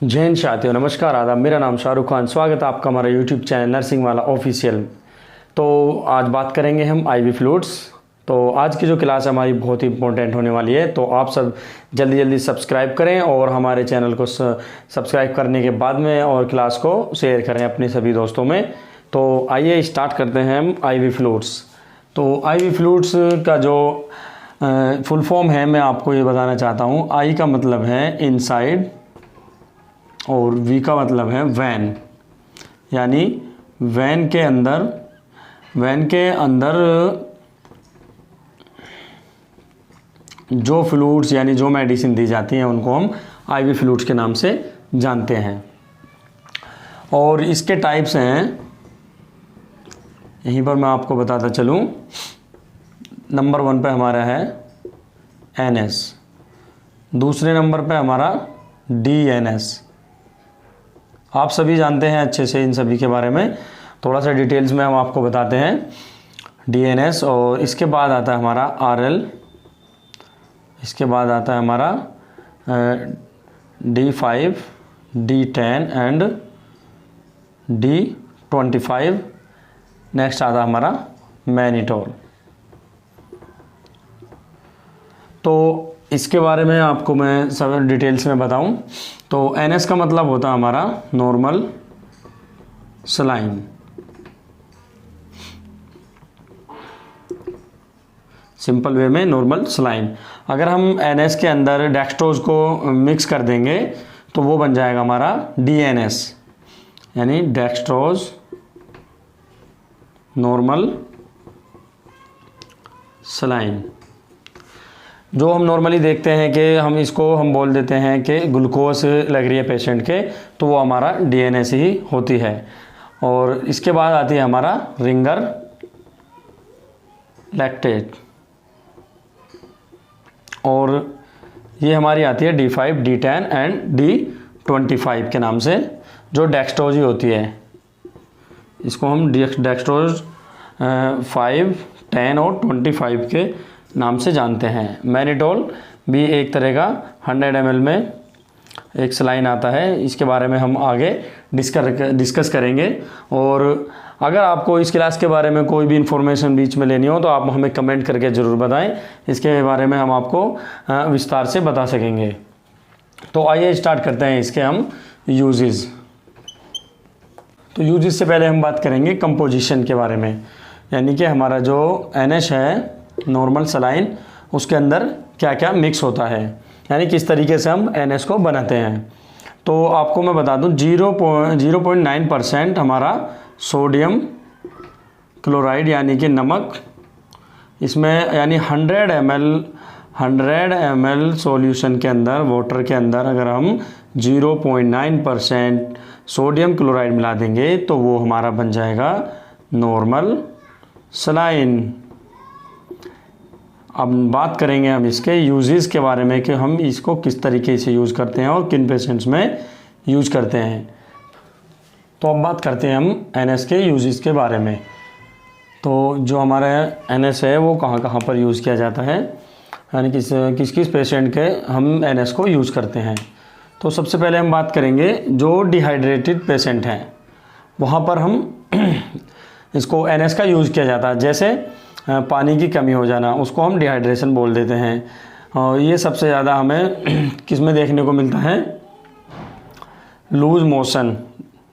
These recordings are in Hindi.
जय हिंद साथियों, नमस्कार, आदाब। मेरा नाम शाहरुख खान। स्वागत है आपका हमारा यूट्यूब चैनल नर्सिंग वाला ऑफिशियल। तो आज बात करेंगे हम आईवी फ्लूइड्स। तो आज की जो क्लास हमारी बहुत ही इंपॉर्टेंट होने वाली है, तो आप सब जल्दी जल्दी सब्सक्राइब करें और हमारे चैनल को सब्सक्राइब करने के बाद में और क्लास को शेयर करें अपने सभी दोस्तों में। तो आइए स्टार्ट करते हैं हम आईवी फ्लूइड्स। तो आईवी फ्लूइड्स का जो फुल फॉर्म है मैं आपको ये बताना चाहता हूँ। आई का मतलब है इनसाइड और वी का मतलब है वैन, यानी वैन के अंदर जो फ्लूइड्स यानी जो मेडिसिन दी जाती हैं उनको हम आईवी फ्लूइड्स के नाम से जानते हैं। और इसके टाइप्स हैं, यहीं पर मैं आपको बताता चलूँ। नंबर 1 पे हमारा है एनएस, दूसरे नंबर पे हमारा डीएनएस। आप सभी जानते हैं अच्छे से इन सभी के बारे में, थोड़ा सा डिटेल्स में हम आपको बताते हैं। डीएनएस, और इसके बाद आता है हमारा आरएल, इसके बाद आता है हमारा D5, D10 and D25। Next आता है हमारा मैनिटोल। तो इसके बारे में आपको मैं सब डिटेल्स में बताऊं तो एनएस का मतलब होता है हमारा नॉर्मल सलाइन। सिंपल वे में नॉर्मल सलाइन। अगर हम एनएस के अंदर डेक्सट्रोज को मिक्स कर देंगे तो वो बन जाएगा हमारा डीएनएस, यानी डेक्सट्रोज नॉर्मल सलाइन। जो हम नॉर्मली देखते हैं कि हम बोल देते हैं कि ग्लूकोज लग रही है पेशेंट के, तो वो हमारा डीएनएस ही होती है। और इसके बाद आती है हमारा रिंगर लैक्टेट, और ये हमारी आती है D5, D10 एंड D25 के नाम से, जो डेक्सट्रोज ही होती है। इसको हम डेक्सट्रोज 5, 10 और 25 के नाम से जानते हैं। मैनिटोल भी एक तरह का 100 ml में एक सलाइन आता है। इसके बारे में हम आगे डिस्कस करेंगे। और अगर आपको इस क्लास के बारे में कोई भी इंफॉर्मेशन बीच में लेनी हो तो आप हमें कमेंट करके ज़रूर बताएं, इसके बारे में हम आपको विस्तार से बता सकेंगे। तो आइए स्टार्ट करते हैं इसके हम यूजेस। तो यूजेस से पहले हम बात करेंगे कंपोजिशन के बारे में, यानी कि हमारा जो NH है नॉर्मल सलाइन, उसके अंदर क्या क्या मिक्स होता है, यानी किस तरीके से हम NS को बनाते हैं। तो आपको मैं बता दूं 0.9% हमारा सोडियम क्लोराइड यानी कि नमक, इसमें यानी 100 ml सॉल्यूशन के अंदर, वाटर के अंदर अगर हम 0.9% सोडियम क्लोराइड मिला देंगे तो वो हमारा बन जाएगा नॉर्मल सलाइन। अब बात करेंगे हम इसके यूजेस के बारे में कि हम इसको किस तरीके से यूज़ करते हैं और किन पेशेंट्स में यूज़ करते हैं। तो अब बात करते हैं हम NS के यूजेस के बारे में। तो जो हमारा NS है वो कहाँ कहाँ पर यूज़ किया जाता है, यानी किस किस पेशेंट के हम NS को यूज़ करते हैं। तो सबसे पहले हम बात करेंगे जो डिहाइड्रेटेड पेशेंट हैं, वहाँ पर हम इसको NS का यूज़ किया जाता है। जैसे पानी की कमी हो जाना, उसको हम डिहाइड्रेशन बोल देते हैं। और ये सबसे ज़्यादा हमें किस में देखने को मिलता है, लूज मोशन,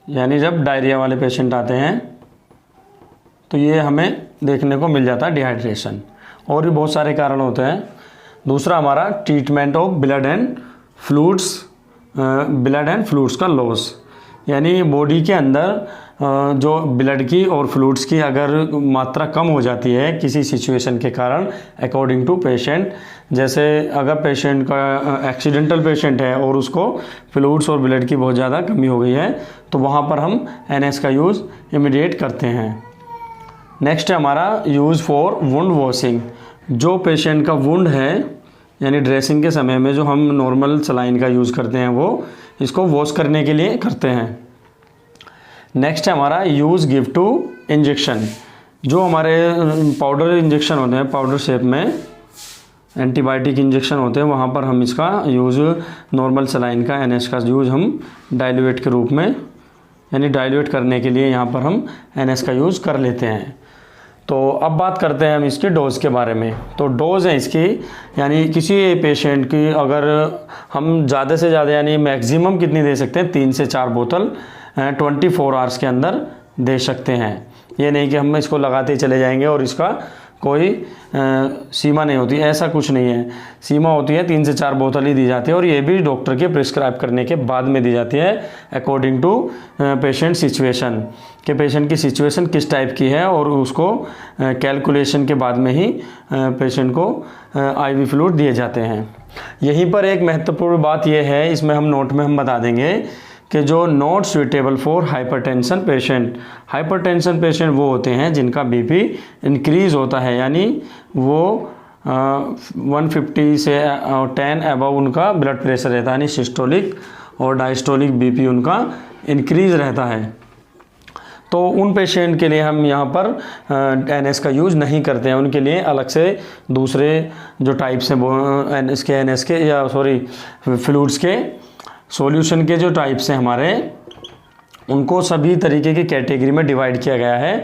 यानी जब डायरिया वाले पेशेंट आते हैं तो ये हमें देखने को मिल जाता है डिहाइड्रेशन। और भी बहुत सारे कारण होते हैं। दूसरा हमारा treatment of blood and fluids का लॉस, यानी बॉडी के अंदर जो ब्लड की और फ्लूइड्स की अगर मात्रा कम हो जाती है किसी सिचुएशन के कारण, अकॉर्डिंग टू पेशेंट, जैसे अगर पेशेंट का एक्सीडेंटल पेशेंट है और उसको फ्लूइड्स और ब्लड की बहुत ज़्यादा कमी हो गई है, तो वहाँ पर हम NS का यूज़ इमीडिएट करते हैं। नेक्स्ट है हमारा यूज़ फॉर वुंड वॉशिंग। जो पेशेंट का वुंड है, यानी ड्रेसिंग के समय में जो हम नॉर्मल सलाइन का यूज़ करते हैं, वो इसको वॉश करने के लिए करते हैं। नेक्स्ट है हमारा यूज़ गिव टू इंजेक्शन। जो हमारे पाउडर इंजेक्शन होते हैं पाउडर शेप में, एंटीबायोटिक इंजेक्शन होते हैं वहाँ पर हम इसका यूज़ नॉर्मल सलाइन का NH का यूज़ हम डाइल्यूट के रूप में, यानी डाइल्यूट करने के लिए यहाँ पर हम NH का यूज़ कर लेते हैं। तो अब बात करते हैं हम इसकी डोज़ के बारे में। तो डोज़ है इसकी, यानी किसी पेशेंट की अगर हम ज़्यादा से ज़्यादा यानी मैक्सिमम कितनी दे सकते हैं, 3 से 4 बोतल 24 आवर्स के अंदर दे सकते हैं। ये नहीं कि हम इसको लगाते चले जाएंगे और इसका कोई सीमा नहीं होती, ऐसा कुछ नहीं है। सीमा होती है 3 से 4 बोतल ही दी जाती है और ये भी डॉक्टर के प्रिस्क्राइब करने के बाद में दी जाती है अकॉर्डिंग टू पेशेंट सिचुएशन, कि पेशेंट की सिचुएशन किस टाइप की है और उसको कैलकुलेशन के बाद में ही पेशेंट को IV फ्लूइड दिए जाते हैं। यहीं पर एक महत्वपूर्ण बात यह है, इसमें हम नोट में हम बता देंगे कि जो not suitable for hypertension patient, hypertension patient वो होते हैं जिनका BP इंक्रीज़ होता है, यानी वो 150 से 10 अबव उनका ब्लड प्रेशर रहता है, यानी सिस्टोलिक और डायस्टोलिक BP उनका इंक्रीज़ रहता है। तो उन पेशेंट के लिए हम यहाँ पर NS का यूज़ नहीं करते हैं, उनके लिए अलग से दूसरे जो टाइप्स हैं NS के या फ्लूइड्स के सॉल्यूशन के जो टाइप्स हैं हमारे, उनको सभी तरीके की कैटेगरी में डिवाइड किया गया है।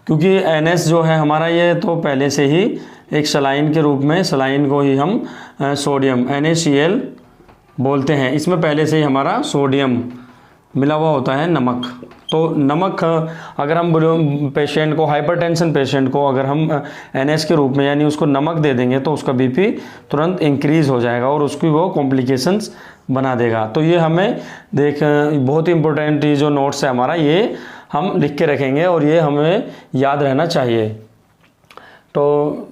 क्योंकि NS जो है हमारा ये तो पहले से ही एक सलाइन के रूप में, सलाइन को ही हम सोडियम NaCl बोलते हैं, इसमें पहले से ही हमारा सोडियम मिला हुआ होता है, नमक। तो नमक अगर हम पेशेंट को, हाइपरटेंशन पेशेंट को अगर हम NS के रूप में यानी उसको नमक दे देंगे तो उसका BP तुरंत इंक्रीज़ हो जाएगा और उसकी वो कॉम्प्लिकेशंस बना देगा। तो ये हमें बहुत ही इम्पोर्टेंट जो नोट्स है हमारा, ये हम लिख के रखेंगे और ये हमें याद रहना चाहिए। तो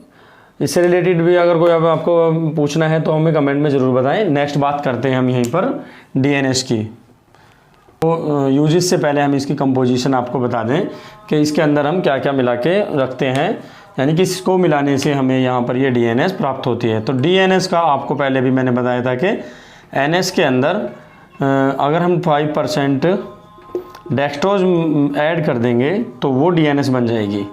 इससे रिलेटेड भी अगर कोई आपको पूछना है तो हमें कमेंट में ज़रूर बताएं। नेक्स्ट बात करते हैं हम यहीं पर DNS की। तो यूजेस से पहले हम इसकी कंपोजिशन आपको बता दें कि इसके अंदर हम क्या क्या मिला के रखते हैं, यानी कि इसको मिलाने से हमें यहाँ पर ये DNS प्राप्त होती है। तो DNS का आपको पहले भी मैंने बताया था कि NS के अंदर अगर हम 5% डेक्सट्रोज ऐड कर देंगे तो वो DNS बन जाएगी।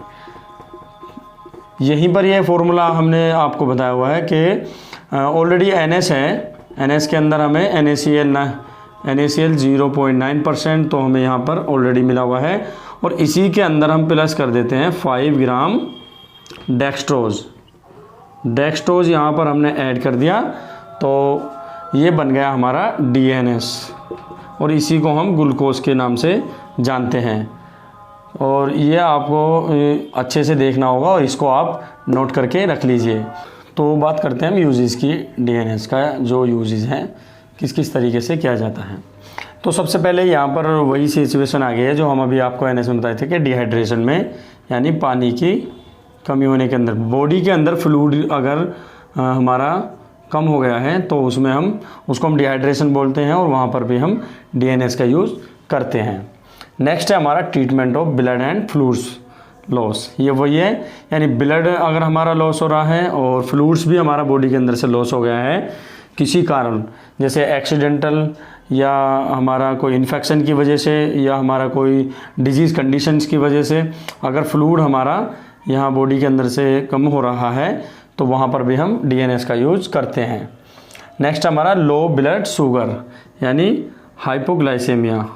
यहीं पर ये फॉर्मूला हमने आपको बताया हुआ है कि ऑलरेडी NS है, NS के अंदर हमें NaCl 0.9%, तो हमें यहाँ पर ऑलरेडी मिला हुआ है और इसी के अंदर हम प्लस कर देते हैं 5 ग्राम डेक्सट्रोज यहाँ पर हमने ऐड कर दिया, तो ये बन गया हमारा DNS और इसी को हम ग्लूकोज के नाम से जानते हैं। और ये आपको अच्छे से देखना होगा और इसको आप नोट करके रख लीजिए। तो बात करते हैं हम यूजेस की, DNS का जो यूजेस हैं किस किस तरीके से किया जाता है। तो सबसे पहले यहाँ पर वही सिचुएशन आ गई है जो हम अभी आपको NS में बताए थे कि डिहाइड्रेशन में, यानी पानी की कमी होने के अंदर, बॉडी के अंदर फ्लूइड अगर हमारा कम हो गया है तो उसमें हम उसको डिहाइड्रेशन बोलते हैं और वहाँ पर भी हम DNS का यूज़ करते हैं। नेक्स्ट है हमारा treatment of blood and fluids loss. ये वही है, यानी ब्लड अगर हमारा लॉस हो रहा है और फ्लूइड्स भी हमारा बॉडी के अंदर से लॉस हो गया है किसी कारण, जैसे एक्सीडेंटल या हमारा कोई इन्फेक्शन की वजह से या हमारा कोई डिजीज़ कंडीशंस की वजह से, अगर फ्लूइड हमारा यहाँ बॉडी के अंदर से कम हो रहा है तो वहाँ पर भी हम DNS का यूज़ करते हैं। नेक्स्ट हमारा लो ब्लड शुगर यानी हाइपोग्लाइसेमिया।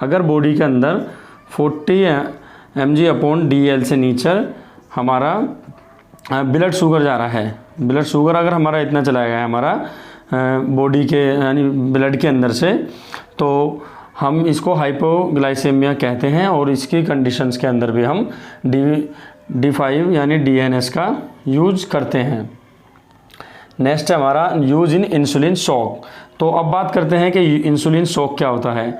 अगर बॉडी के अंदर 40 mg/dl से नीचे हमारा ब्लड शुगर जा रहा है, ब्लड शुगर अगर हमारा इतना चला गया है हमारा बॉडी के यानी ब्लड के अंदर से, तो हम इसको हाइपोग्लाइसेमिया कहते हैं और इसकी कंडीशंस के अंदर भी हम D5 यानी DNS का यूज़ करते हैं। नेक्स्ट है हमारा यूज़ इन इंसुलिन शॉक। तो अब बात करते हैं कि इंसुलिन शॉक क्या होता है।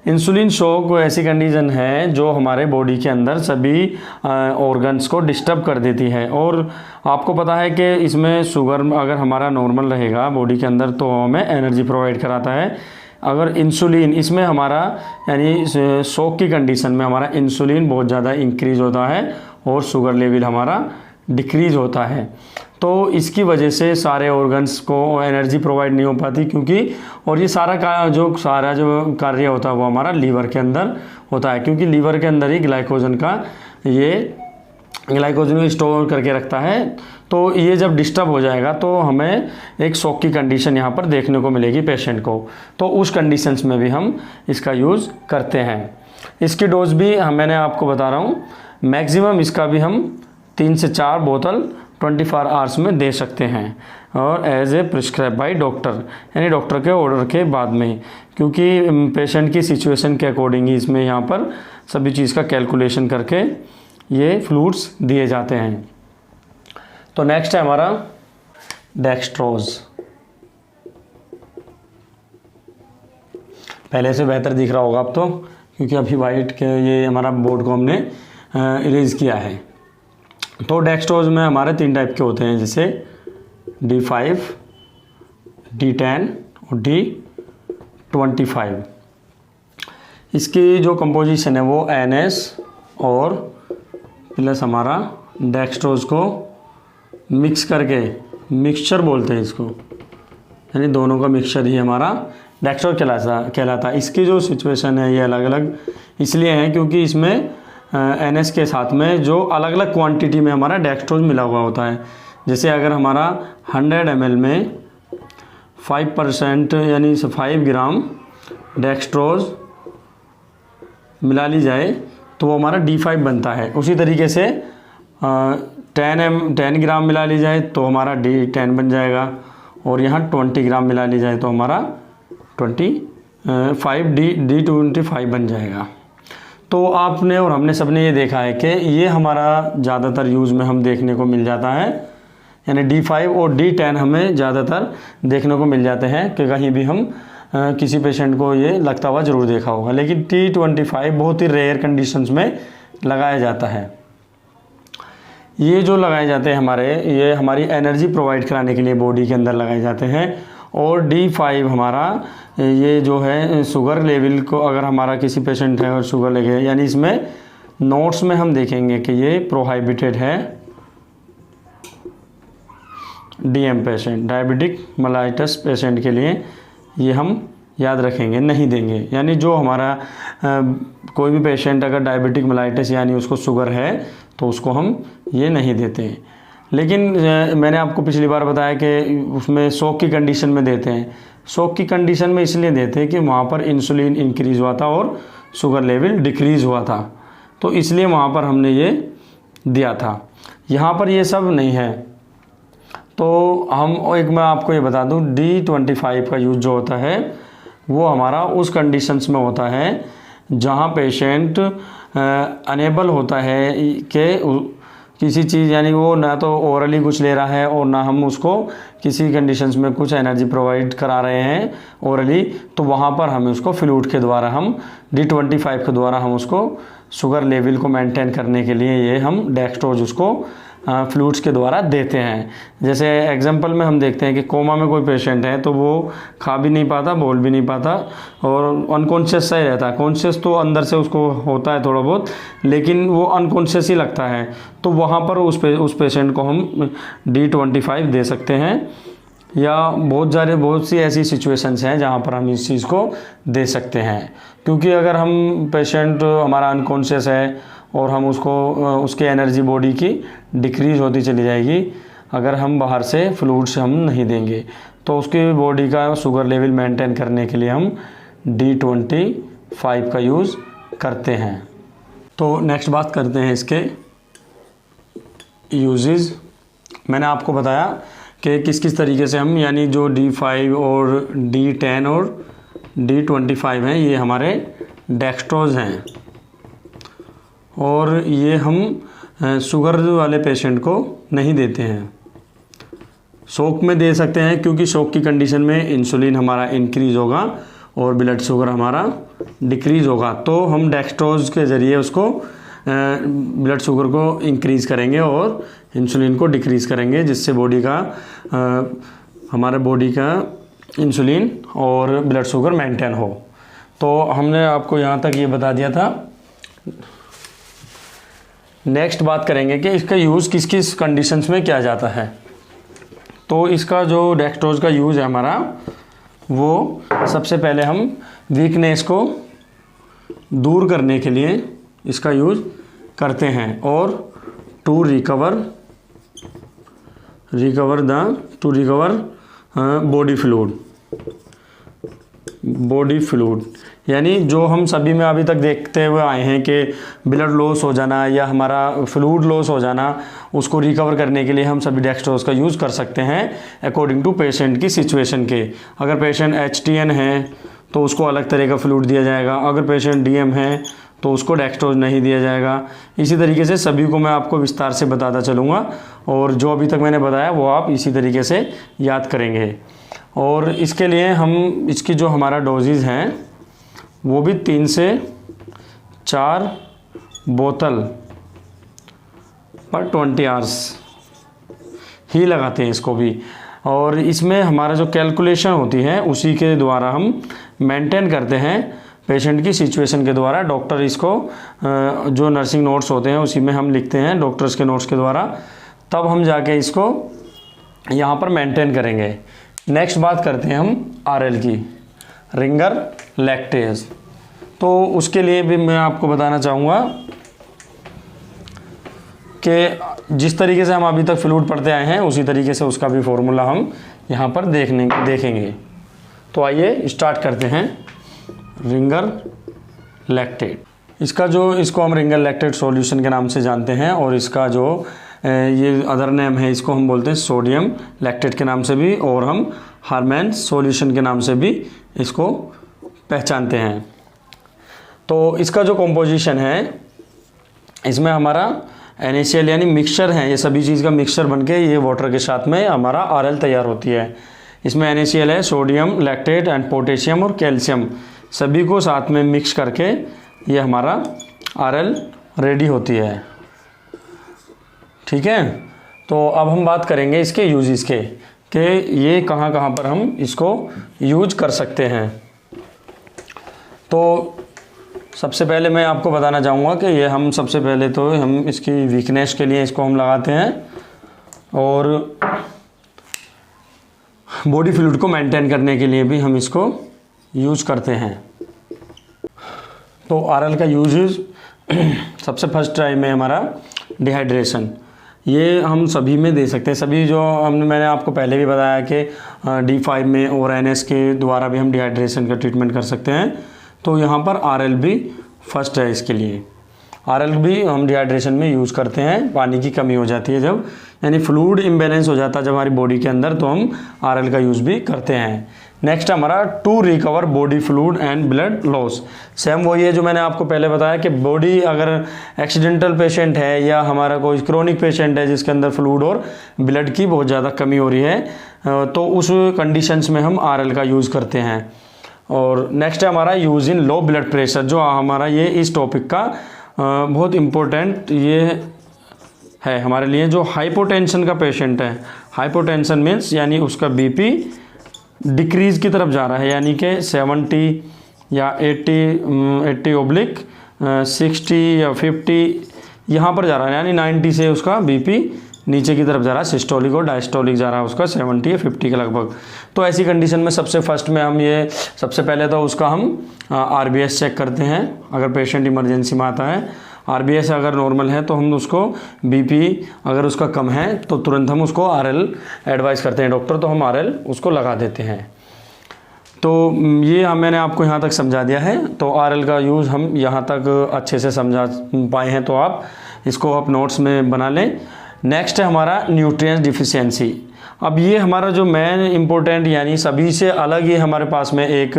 इंसुलिन शॉक ऐसी कंडीशन है जो हमारे बॉडी के अंदर सभी ऑर्गन्स को डिस्टर्ब कर देती है और आपको पता है कि इसमें शुगर अगर हमारा नॉर्मल रहेगा बॉडी के अंदर तो हमें एनर्जी प्रोवाइड कराता है। अगर इंसुलिन इसमें हमारा यानी शॉक की कंडीशन में हमारा इंसुलिन बहुत ज़्यादा इंक्रीज़ होता है और शुगर लेवल हमारा डिक्रीज़ होता है, तो इसकी वजह से सारे ऑर्गन्स को एनर्जी प्रोवाइड नहीं हो पाती क्योंकि और ये सारा जो कार्य होता है वो हमारा लीवर के अंदर होता है, क्योंकि लीवर के अंदर ही ग्लाइकोजन का ये ग्लाइकोजन को स्टोर करके रखता है। तो ये जब डिस्टर्ब हो जाएगा तो हमें एक शॉक की कंडीशन यहाँ पर देखने को मिलेगी पेशेंट को। तो उस कंडीशंस में भी हम इसका यूज़ करते हैं। इसकी डोज भी मैंने आपको बता रहा हूँ, मैक्सिमम इसका भी हम 3 से 4 बोतल 24 आवर्स में दे सकते हैं, और as a prescribe by doctor, यानी डॉक्टर के ऑर्डर के बाद में, क्योंकि पेशेंट की सिचुएशन के अकॉर्डिंग ही इसमें यहाँ पर सभी चीज़ का कैलकुलेशन करके ये फ्लूइड्स दिए जाते हैं। तो नेक्स्ट है हमारा डेक्सट्रोज। पहले से बेहतर दिख रहा होगा अब तो, क्योंकि अभी वाइट के ये हमारा बोर्ड को हमने इरेज किया है। तो डेक्सट्रोज में हमारे 3 टाइप के होते हैं, जैसे D5, D10 और D25। इसकी जो कंपोजिशन है वो NS और प्लस हमारा डेक्सट्रोज को मिक्स करके, मिक्सचर बोलते हैं इसको, यानी दोनों का मिक्सचर ही हमारा डेक्सट्रोज कहलाता है। इसकी जो सिचुएशन है ये अलग अलग इसलिए है क्योंकि इसमें NS के साथ में जो अलग अलग क्वांटिटी में हमारा डेक्सट्रोज मिला हुआ होता है। जैसे अगर हमारा 100 ml में 5% यानी 5 ग्राम डेक्सट्रोज मिला ली जाए तो वो हमारा D5 बनता है। उसी तरीके से 10 ग्राम मिला ली जाए तो हमारा D10 बन जाएगा, और यहाँ 20 ग्राम मिला ली जाए तो हमारा D25 बन जाएगा। तो आपने और हमने सबने ये देखा है कि ये हमारा ज़्यादातर यूज़ में हम देखने को मिल जाता है, यानी D5 और D10 हमें ज़्यादातर देखने को मिल जाते हैं कि कहीं भी हम किसी पेशेंट को ये लगता हुआ ज़रूर देखा होगा। लेकिन D25 बहुत ही रेयर कंडीशंस में लगाया जाता है। ये जो लगाए जाते हैं ये हमारी एनर्जी प्रोवाइड कराने के लिए बॉडी के अंदर लगाए जाते हैं। और D5 हमारा ये जो है शुगर लेवल को, अगर हमारा किसी पेशेंट है और शुगर लेवल, यानी इसमें नोट्स में हम देखेंगे कि ये प्रोहाइबिटेड है DM patient, diabetic mellitus patient के लिए ये हम याद रखेंगे, नहीं देंगे। यानी जो हमारा कोई भी पेशेंट अगर डायबिटिक मेलाइटस यानी उसको शुगर है तो उसको हम ये नहीं देते। लेकिन मैंने आपको पिछली बार बताया कि उसमें शॉक की कंडीशन में देते हैं। शॉक की कंडीशन में इसलिए देते हैं कि वहाँ पर इंसुलिन इंक्रीज़ हुआ था और शुगर लेवल डिक्रीज़ हुआ था, तो इसलिए वहाँ पर हमने ये दिया था। यहाँ पर ये सब नहीं है। तो मैं आपको ये बता दूँ, D25 का यूज़ जो होता है वो हमारा उस कंडीशंस में होता है जहाँ पेशेंट अनेबल होता है कि किसी चीज़, यानी वो ना तो ओरली कुछ ले रहा है और ना हम उसको किसी कंडीशंस में कुछ एनर्जी प्रोवाइड करा रहे हैं ओरली, तो वहाँ पर हमें उसको फ्लूइड के द्वारा, हम D25 के द्वारा हम उसको शुगर लेवल को मेंटेन करने के लिए ये हम डेक्सट्रोज उसको फ्लूइड्स के द्वारा देते हैं। जैसे एग्जांपल में हम देखते हैं कि कोमा में कोई पेशेंट है तो वो खा भी नहीं पाता, बोल भी नहीं पाता और अनकॉन्शियस सा ही रहता है। कॉन्शियस तो अंदर से उसको होता है थोड़ा बहुत, लेकिन वो अनकॉन्शियस ही लगता है। तो वहाँ पर उस पेशेंट को हम D25 दे सकते हैं, या बहुत सी ऐसी सिचुएशंस हैं जहाँ पर हम इस चीज़ को दे सकते हैं। क्योंकि अगर हम पेशेंट हमारा अनकॉन्शियस है और हम उसके एनर्जी बॉडी की डिक्रीज़ होती चली जाएगी, अगर हम बाहर से फ्लूइड्स हम नहीं देंगे, तो उसकी बॉडी का शुगर लेवल मेंटेन करने के लिए हम D25 का यूज़ करते हैं। तो नेक्स्ट बात करते हैं इसके यूजेस। मैंने आपको बताया कि किस किस तरीके से हम, यानी जो D5 और D10 और D25 हैं, ये हमारे डेक्सट्रोज हैं, और ये हम शुगर वाले पेशेंट को नहीं देते हैं। शॉक में दे सकते हैं, क्योंकि शॉक की कंडीशन में इंसुलिन हमारा इंक्रीज़ होगा और ब्लड शुगर हमारा डिक्रीज़ होगा, तो हम डेक्सट्रोज के ज़रिए उसको ब्लड शुगर को इंक्रीज़ करेंगे और इंसुलिन को डिक्रीज़ करेंगे, जिससे हमारे बॉडी का इंसुलिन और ब्लड शुगर मेंटेन हो। तो हमने आपको यहाँ तक ये बता दिया था। नेक्स्ट बात करेंगे कि इसका यूज़ किस किस कंडीशंस में किया जाता है। तो इसका जो डेक्सट्रोज का यूज़ है हमारा, वो सबसे पहले हम वीकनेस को दूर करने के लिए इसका यूज़ करते हैं, और टू रिकवर बॉडी फ्लूइड, यानी जो हम सभी में अभी तक देखते हुए आए हैं कि ब्लड लॉस हो जाना या हमारा फ्लूइड लॉस हो जाना, उसको रिकवर करने के लिए हम सभी डेक्स्ट्रोज का यूज़ कर सकते हैं अकॉर्डिंग टू पेशेंट की सिचुएशन के। अगर पेशेंट HTN है तो उसको अलग तरह का फ्लूइड दिया जाएगा, अगर पेशेंट DM है तो उसको डेक्स्ट्रोज नहीं दिया जाएगा। इसी तरीके से सभी को मैं आपको विस्तार से बताता चलूँगा, और जो अभी तक मैंने बताया वो आप इसी तरीके से याद करेंगे। और इसके लिए हम इसकी जो हमारा डोजेज हैं वो भी 3 से 4 बोतल पर 20 आवर्स ही लगाते हैं इसको भी। और इसमें हमारा जो कैलकुलेशन होती है उसी के द्वारा हम मेंटेन करते हैं पेशेंट की सिचुएशन के द्वारा। डॉक्टर इसको जो नर्सिंग नोट्स होते हैं उसी में हम लिखते हैं डॉक्टर्स के नोट्स के द्वारा, तब हम जाके इसको यहाँ पर मेंटेन करेंगे। नेक्स्ट बात करते हैं हम RL की, रिंगर लैक्टेज। तो उसके लिए भी मैं आपको बताना चाहूँगा कि जिस तरीके से हम अभी तक फ्लूइड पढ़ते आए हैं उसी तरीके से उसका भी फॉर्मूला हम यहाँ पर देखेंगे। तो आइए स्टार्ट करते हैं। रिंगर लैक्टेट, इसको हम रिंगर लैक्टेट सॉल्यूशन के नाम से जानते हैं, और इसका जो ये अदर नेम है इसको हम बोलते हैं सोडियम लैक्टेट के नाम से भी, और हम हार्मैन सॉल्यूशन के नाम से भी इसको पहचानते हैं। तो इसका जो कॉम्पोजिशन है इसमें हमारा NaCl यानी मिक्सचर है, ये सभी चीज़ का मिक्सचर बनके ये वाटर के साथ में हमारा RL तैयार होती है। इसमें NaCl है, सोडियम लैक्टेट एंड पोटेशियम और कैल्शियम, सभी को साथ में मिक्स करके ये हमारा RL रेडी होती है। ठीक है, तो अब हम बात करेंगे इसके यूजेस के कि ये कहाँ कहाँ पर हम इसको यूज कर सकते हैं। तो सबसे पहले मैं आपको बताना चाहूँगा कि ये हम सबसे पहले तो हम इसकी वीकनेस के लिए इसको हम लगाते हैं, और बॉडी फ्लूइड को मेंटेन करने के लिए भी हम इसको यूज करते हैं। तो RL का यूज सबसे फर्स्ट टाइम है हमारा डिहाइड्रेशन, ये हम सभी में दे सकते हैं। सभी जो मैंने आपको पहले भी बताया कि D5 में और NS के द्वारा भी हम डिहाइड्रेशन का ट्रीटमेंट कर सकते हैं। तो यहाँ पर RL भी फर्स्ट है इसके लिए। RL भी हम डिहाइड्रेशन में यूज़ करते हैं, पानी की कमी हो जाती है जब, यानी फ्लूइड इम्बैलेंस हो जाता है जब हमारी बॉडी के अंदर, तो हम RL का यूज़ भी करते हैं। नेक्स्ट हमारा to recover body fluid and blood loss. Same वही है जो मैंने आपको पहले बताया कि बॉडी अगर एक्सीडेंटल पेशेंट है या हमारा कोई क्रोनिक पेशेंट है जिसके अंदर फ्लूइड और ब्लड की बहुत ज़्यादा कमी हो रही है, तो उस कंडीशंस में हम RL का यूज़ करते हैं। और नेक्स्ट है हमारा use in low blood pressure, जो हमारा ये इस टॉपिक का बहुत इम्पोर्टेंट ये है हमारे लिए। जो हाइपोटेंशन का पेशेंट है, हाइपोटेंशन मीन्स यानी उसका BP डिक्रीज़ की तरफ जा रहा है, यानी कि 70 या 80/60 या 50 यहाँ पर जा रहा है, यानी 90 से उसका BP नीचे की तरफ जा रहा है, सिस्टोलिक और डायस्टोलिक जा रहा है उसका 70 या 50 के लगभग। तो ऐसी कंडीशन में सबसे फर्स्ट में हम ये सबसे पहले तो उसका हम RBS चेक करते हैं। अगर पेशेंट इमरजेंसी में आता है, RBS अगर नॉर्मल है तो हम उसको, BP अगर उसका कम है तो तुरंत हम उसको RL एडवाइस करते हैं डॉक्टर, तो हम RL उसको लगा देते हैं। तो ये मैंने आपको यहाँ तक समझा दिया है। तो RL का यूज़ हम यहाँ तक अच्छे से समझा पाए हैं, तो आप इसको आप नोट्स में बना लें। नेक्स्ट है हमारा न्यूट्रिएंट्स डिफिशियंसी। अब ये हमारा जो मेन इम्पोर्टेंट यानी सभी से अलग ही हमारे पास में एक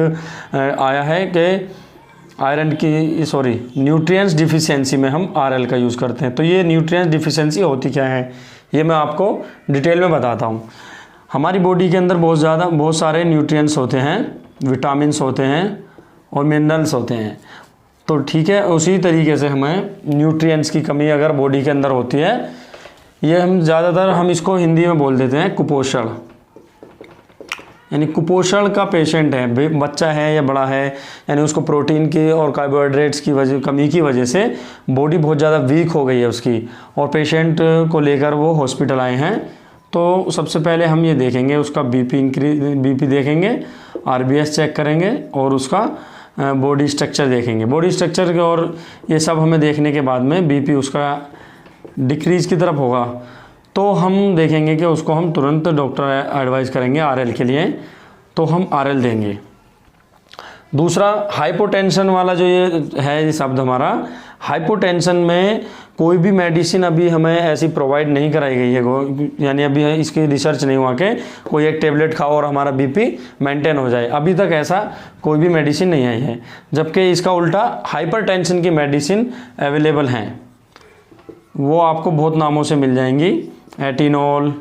आया है कि न्यूट्रिएंट्स डिफिशियंसी में हम RL का यूज़ करते हैं। तो ये न्यूट्रिएंट्स डिफिशियंसी होती क्या है ये मैं आपको डिटेल में बताता हूँ। हमारी बॉडी के अंदर बहुत सारे न्यूट्रिएंट्स होते हैं, विटामिन्स होते हैं और मिनरल्स होते हैं। तो ठीक है, उसी तरीके से हमें न्यूट्रिएंट्स की कमी अगर बॉडी के अंदर होती है, ये हम ज़्यादातर हम इसको हिंदी में बोल देते हैं कुपोषण। यानी कुपोषण का पेशेंट है, बच्चा है या बड़ा है, यानी उसको प्रोटीन की और कार्बोहाइड्रेट्स की कमी की वजह से बॉडी बहुत ज़्यादा वीक हो गई है उसकी, और पेशेंट को लेकर वो हॉस्पिटल आए हैं। तो सबसे पहले हम ये देखेंगे उसका BP देखेंगे, RBS चेक करेंगे और उसका बॉडी स्ट्रक्चर देखेंगे। बॉडी स्ट्रक्चर और ये सब हमें देखने के बाद में BP उसका डिक्रीज़ की तरफ होगा तो हम देखेंगे कि उसको हम तुरंत डॉक्टर एडवाइस करेंगे आरएल के लिए, तो हम आरएल देंगे। दूसरा हाइपोटेंशन वाला जो ये है ये शब्द हमारा, हाइपोटेंशन में कोई भी मेडिसिन अभी हमें ऐसी प्रोवाइड नहीं कराई गई है, यानी अभी इसकी रिसर्च नहीं हुआ कि कोई एक टेबलेट खाओ और हमारा बीपी मेंटेन हो जाए, अभी तक ऐसा कोई भी मेडिसिन नहीं आई है। जबकि इसका उल्टा हाइपरटेंशन की मेडिसिन अवेलेबल हैं, वो आपको बहुत नामों से मिल जाएंगी, एटिनॉल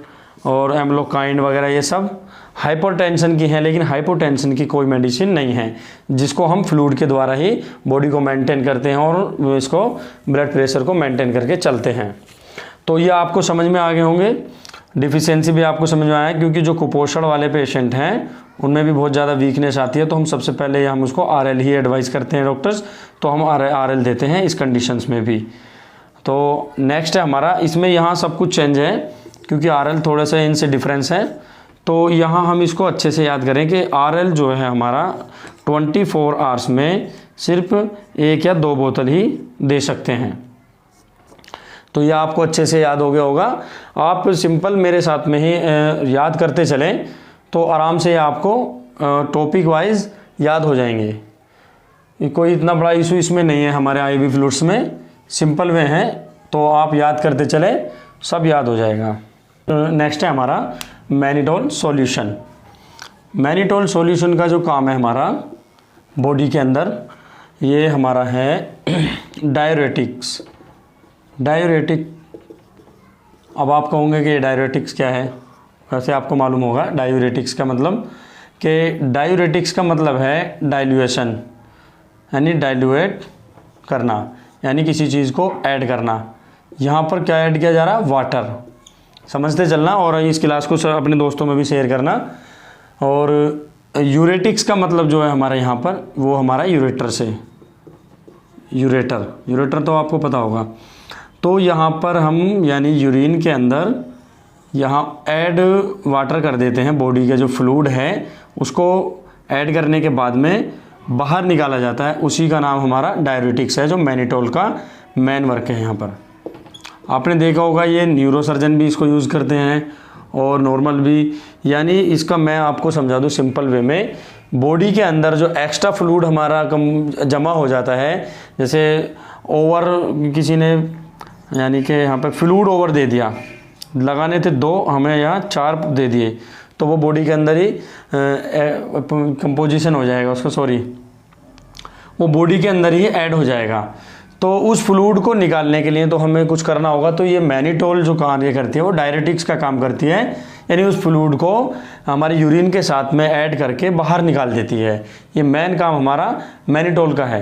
और एम्लोकाइंड वगैरह, ये सब हाइपरटेंशन की हैं, लेकिन हाइपोटेंशन की कोई मेडिसिन नहीं है, जिसको हम फ्लूइड के द्वारा ही बॉडी को मेंटेन करते हैं और इसको ब्लड प्रेशर को मेंटेन करके चलते हैं। तो ये आपको समझ में आ गए होंगे, डिफिशियंसी भी आपको समझ में आया, क्योंकि जो कुपोषण वाले पेशेंट हैं उनमें भी बहुत ज़्यादा वीकनेस आती है, तो हम सबसे पहले हम उसको आरएल ही एडवाइस करते हैं डॉक्टर्स, तो हम आरएल देते हैं इस कंडीशंस में भी। तो नेक्स्ट है हमारा, इसमें यहाँ सब कुछ चेंज है क्योंकि आरएल थोड़ा सा इनसे डिफरेंस है, तो यहाँ हम इसको अच्छे से याद करें कि आरएल जो है हमारा 24 आवर्स में सिर्फ 1 या 2 बोतल ही दे सकते हैं। तो ये आपको अच्छे से याद हो गया होगा, आप सिंपल मेरे साथ में ही याद करते चलें तो आराम से आपको टॉपिक वाइज याद हो जाएंगे। कोई इतना बड़ा इशू इसमें नहीं है, हमारे आईवी फ्लूइड्स में सिंपल वे हैं, तो आप याद करते चले सब याद हो जाएगा। नेक्स्ट है हमारा मैनिटोल सॉल्यूशन। मैनिटोल सॉल्यूशन का जो काम है हमारा बॉडी के अंदर, ये हमारा है डाययूरेटिक्स। डाययूरेटिक, अब आप कहोगे कि डाययूरेटिक्स क्या है, वैसे आपको मालूम होगा डाययूरेटिक्स का मतलब, कि डाययूरेटिक्स का मतलब है डाइल्यूएशन, यानी डाइल्यूएट करना, यानी किसी चीज़ को ऐड करना। यहाँ पर क्या ऐड किया जा रहा है, वाटर। समझते चलना और इस क्लास को अपने दोस्तों में भी शेयर करना। और यूरेटिक्स का मतलब जो है हमारा यहाँ पर, वो हमारा यूरेटर से, यूरेटर तो आपको पता होगा। तो यहाँ पर हम यानी यूरिन के अंदर यहाँ ऐड वाटर कर देते हैं, बॉडी का जो फ्लूइड है उसको ऐड करने के बाद में बाहर निकाला जाता है, उसी का नाम हमारा डाययूरेटिक्स है, जो मैनिटोल का मेन वर्क है। यहाँ पर आपने देखा होगा ये न्यूरोसर्जन भी इसको यूज़ करते हैं और नॉर्मल भी, यानी इसका मैं आपको समझा दूँ सिंपल वे में, बॉडी के अंदर जो एक्स्ट्रा फ्लूइड हमारा जमा हो जाता है, जैसे ओवर किसी ने, यानी कि यहाँ पर फ्लूइड ओवर दे दिया, लगाने थे 2, हमें यहाँ 4 दे दिए, तो वो बॉडी के अंदर ही कंपोजिशन हो जाएगा उसका, सॉरी वो बॉडी के अंदर ही ऐड हो जाएगा। तो उस फ्लूइड को निकालने के लिए तो हमें कुछ करना होगा, तो ये मैनिटोल जो कार्य करती है वो डाययूरेटिक्स का काम करती है, यानी उस फ्लूइड को हमारे यूरिन के साथ में ऐड करके बाहर निकाल देती है। ये मेन काम हमारा मैनिटोल का है।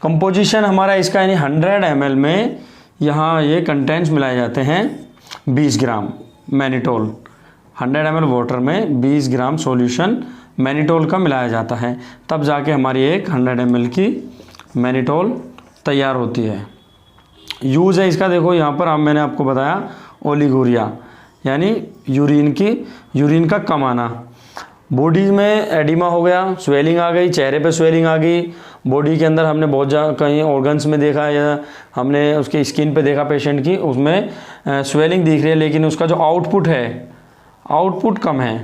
कंपोजिशन हमारा इसका यानी 100 ml में यहाँ ये कंटेंट्स मिलाए जाते हैं 20 ग्राम मैनिटोल, 100 ml वाटर में 20 ग्राम सॉल्यूशन मैनिटोल का मिलाया जाता है, तब जाके हमारी एक 100 ml की मैनिटोल तैयार होती है। यूज़ है इसका, देखो यहाँ पर मैंने आपको बताया ओलिगोरिया, यानी यूरिन का कम आना, बॉडी में एडिमा हो गया, स्वेलिंग आ गई, चेहरे पे स्वेलिंग आ गई, बॉडी के अंदर हमने बहुत कहीं ऑर्गन्स में देखा या हमने उसके स्किन पे देखा पेशेंट की, उसमें स्वेलिंग दिख रही है, लेकिन उसका जो आउटपुट है, आउटपुट कम है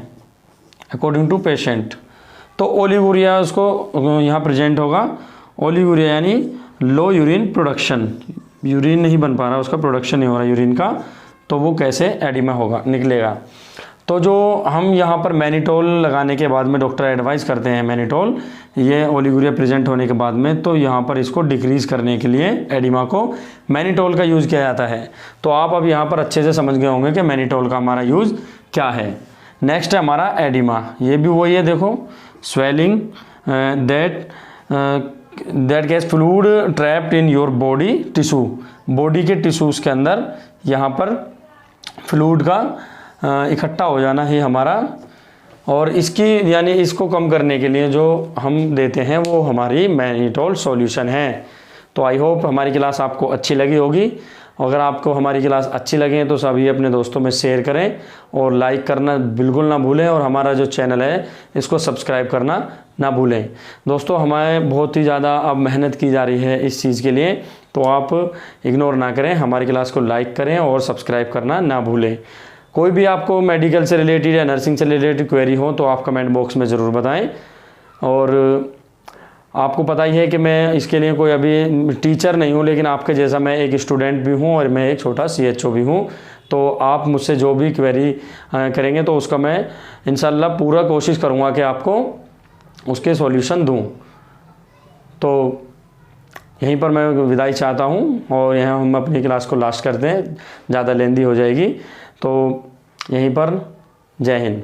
अकॉर्डिंग टू पेशेंट। तो ओलिगोरिया उसको यहाँ प्रेजेंट होगा। ओलिगोरिया यानी लो यूरिन प्रोडक्शन, यूरिन नहीं बन पा रहा, उसका प्रोडक्शन नहीं हो रहा यूरिन का, तो वो कैसे एडिमा होगा, निकलेगा। तो जो हम यहाँ पर मैनिटोल लगाने के बाद में डॉक्टर एडवाइस करते हैं मैनिटोल, ये ओलिगोरिया प्रेजेंट होने के बाद में, तो यहाँ पर इसको डिक्रीज़ करने के लिए एडिमा को मैनिटोल का यूज़ किया जाता है। तो आप अब यहाँ पर अच्छे से समझ गए होंगे कि मैनिटोल का हमारा यूज़ क्या है। नेक्स्ट है हमारा एडिमा, ये भी वही है, देखो swelling that gas fluid trapped in your body tissue, body के टिश्यूज़ के अंदर यहाँ पर फ्लूइड का इकट्ठा हो जाना ही हमारा, और इसकी यानी इसको कम करने के लिए जो हम देते हैं वो हमारी मैनिटोल सॉल्यूशन है। तो आई होप हमारी क्लास आपको अच्छी लगी होगी। अगर आपको हमारी क्लास अच्छी लगे तो सभी अपने दोस्तों में शेयर करें और लाइक करना बिल्कुल ना भूलें, और हमारा जो चैनल है इसको सब्सक्राइब करना ना भूलें। दोस्तों हमारे बहुत ही ज़्यादा अब मेहनत की जा रही है इस चीज़ के लिए तो आप इग्नोर ना करें, हमारी क्लास को लाइक करें और सब्सक्राइब करना ना भूलें। कोई भी आपको मेडिकल से रिलेटेड या नर्सिंग से रिलेटेड क्वेरी हो तो आप कमेंट बॉक्स में ज़रूर बताएं। और आपको पता ही है कि मैं इसके लिए कोई अभी टीचर नहीं हूँ, लेकिन आपके जैसा मैं एक स्टूडेंट भी हूँ और मैं एक छोटा CHO भी हूँ। तो आप मुझसे जो भी क्वेरी करेंगे तो उसका मैं इंशाल्लाह पूरा कोशिश करूँगा कि आपको उसके सॉल्यूशन दूँ। तो यहीं पर मैं विदाई चाहता हूँ और यहाँ हम अपनी क्लास को लास्ट करते हैं, ज़्यादा लेंदी हो जाएगी। तो यहीं पर जय हिंद।